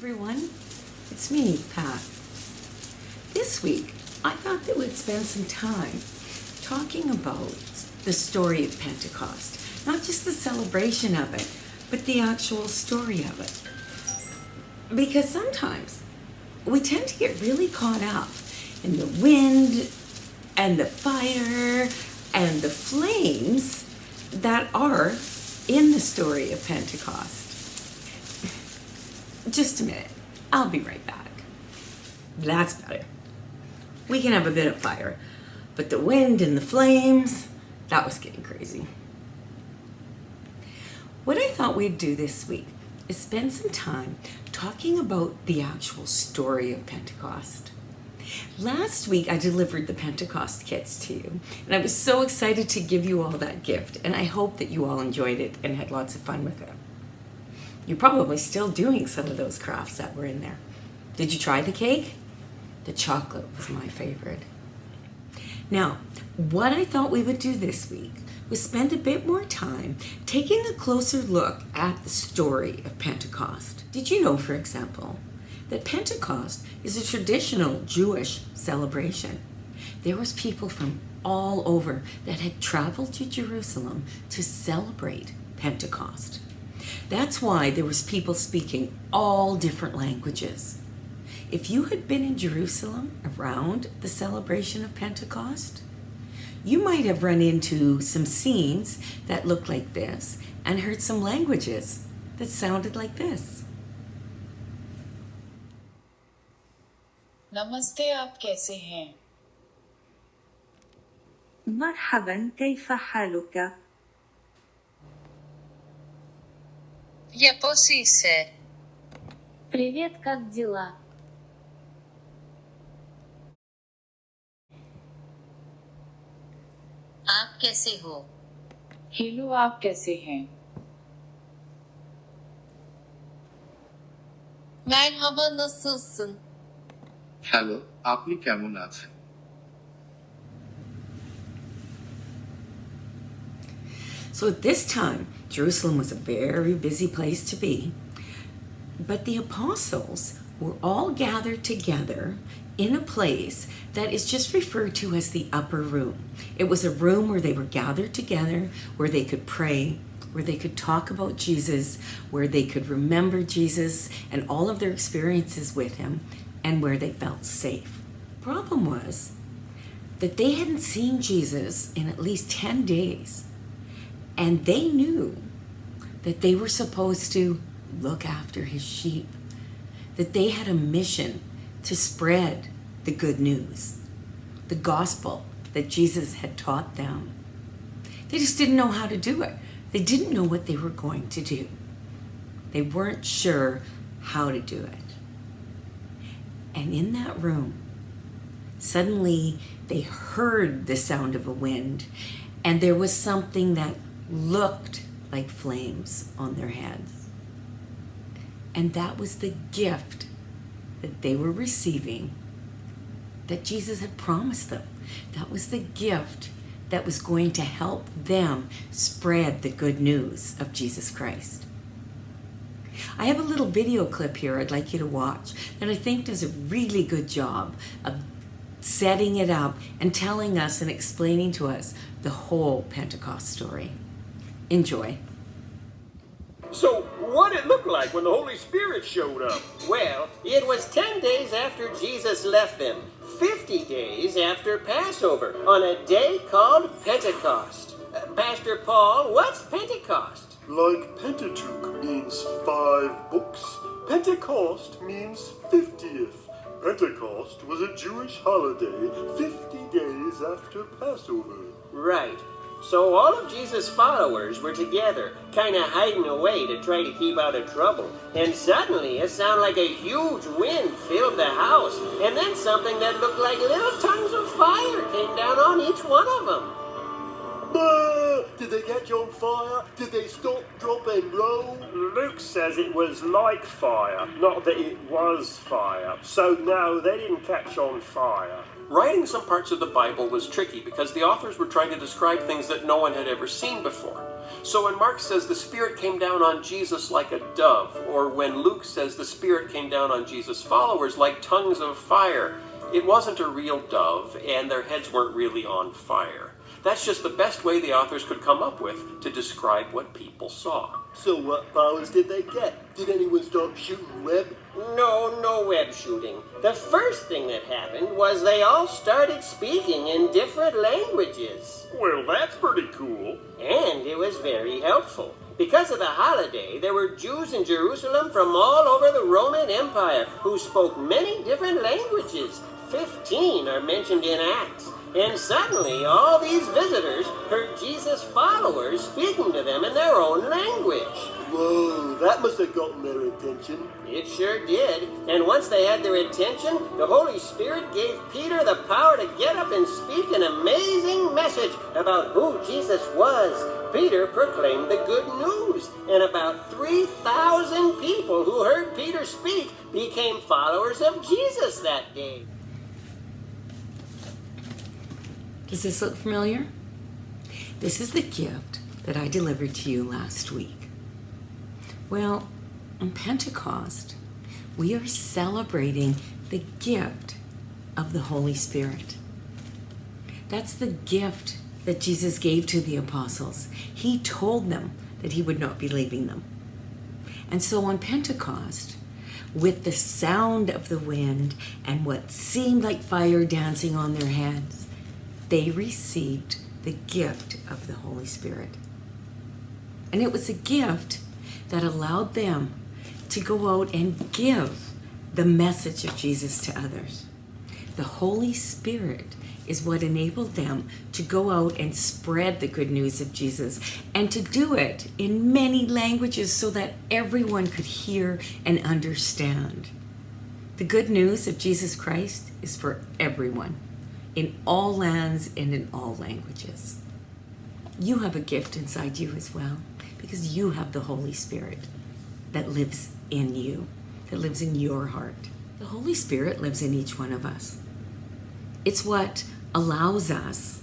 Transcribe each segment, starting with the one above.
everyone, it's me, Pat. This week, I thought that we'd spend some time talking about the story of Pentecost. Not just the celebration of it, but the actual story of it. Because sometimes we tend to get really caught up in the wind and the fire and the flames that are in the story of Pentecost. Just a minute. I'll be right back. That's better. We can have a bit of fire, but the wind and the flames, that was getting crazy. What I thought we'd do this week is spend some time talking about the actual story of Pentecost. Last week, I delivered the Pentecost kits to you, and I was so excited to give you all that gift, and I hope that you all enjoyed it and had lots of fun with it. You're probably still doing some of those crafts that were in there. Did you try the cake? The chocolate was my favorite. Now, what I thought we would do this week was spend a bit more time taking a closer look at the story of Pentecost. Did you know, for example, that Pentecost is a traditional Jewish celebration? There was people from all over that had traveled to Jerusalem to celebrate Pentecost. That's why there was people speaking all different languages. If you had been in Jerusalem around the celebration of Pentecost, you might have run into some scenes that looked like this and heard some languages that sounded like this. नमस्ते, आप कैसे हैं? مرحبا، كيف حالك؟ Я посисе. Привет, как дела? आप कैसे हो? Hello, आप कैसे हैं? Merhaba, nasılsın? হ্যালো, আপনি কেমন আছেন? So at this time, Jerusalem was a very busy place to be, but the apostles were all gathered together in a place that is just referred to as the upper room. It was a room where they were gathered together, where they could pray, where they could talk about Jesus, where they could remember Jesus and all of their experiences with him, and where they felt safe. Problem was that they hadn't seen Jesus in at least 10 days, and they knew that they were supposed to look after his sheep, that they had a mission to spread the good news, the gospel that Jesus had taught them. They just didn't know how to do it. They didn't know what they were going to do. They weren't sure how to do it. And in that room, suddenly they heard the sound of a wind, and there was something that looked like flames on their heads. And that was the gift that they were receiving that Jesus had promised them. That was the gift that was going to help them spread the good news of Jesus Christ. I have a little video clip here I'd like you to watch that I think does a really good job of setting it up and telling us and explaining to us the whole Pentecost story. Enjoy. So, what did it look like when the Holy Spirit showed up? Well, it was 10 days after Jesus left them, 50 days after Passover, on a day called Pentecost. Pastor Paul, what's Pentecost? Like Pentateuch means 5 books, Pentecost means 50th. Pentecost was a Jewish holiday 50 days after Passover. Right. So all of Jesus' followers were together, kind of hiding away to try to keep out of trouble. And suddenly it sounded like a huge wind filled the house, and then something that looked like little tongues of fire came down on each one of them. Did they catch on fire? Did they stop, drop and roll? Luke says it was like fire, not that it was fire. So no, they didn't catch on fire. Writing some parts of the Bible was tricky because the authors were trying to describe things that no one had ever seen before. So when Mark says the Spirit came down on Jesus like a dove, or when Luke says the Spirit came down on Jesus' followers like tongues of fire, it wasn't a real dove, and their heads weren't really on fire. That's just the best way the authors could come up with to describe what people saw. So what powers did they get? Did anyone start shooting web? No web shooting. The first thing that happened was they all started speaking in different languages. Well, that's pretty cool. And it was very helpful. Because of the holiday, there were Jews in Jerusalem from all over the Roman Empire who spoke many different languages. 15 are mentioned in Acts. And suddenly, all these visitors heard Jesus' followers speaking to them in their own language. Whoa, that must have gotten their attention. It sure did. And once they had their attention, the Holy Spirit gave Peter the power to get up and speak an amazing message about who Jesus was. Peter proclaimed the good news, and about 3,000 people who heard Peter speak became followers of Jesus that day. Does this look familiar? This is the gift that I delivered to you last week. Well, on Pentecost, we are celebrating the gift of the Holy Spirit. That's the gift that Jesus gave to the apostles. He told them that he would not be leaving them. And so on Pentecost, with the sound of the wind and what seemed like fire dancing on their heads, they received the gift of the Holy Spirit. And it was a gift that allowed them to go out and give the message of Jesus to others. The Holy Spirit is what enabled them to go out and spread the good news of Jesus, and to do it in many languages so that everyone could hear and understand. The good news of Jesus Christ is for everyone, in all lands and in all languages. You have a gift inside you as well, because you have the Holy Spirit that lives in you, that lives in your heart. The Holy Spirit lives in each one of us. It's what allows us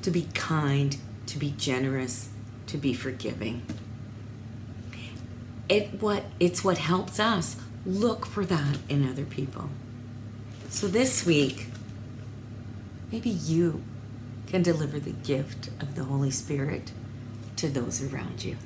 to be kind, to be generous, to be forgiving. It's what helps us look for that in other people. So this week, maybe you can deliver the gift of the Holy Spirit to those around you.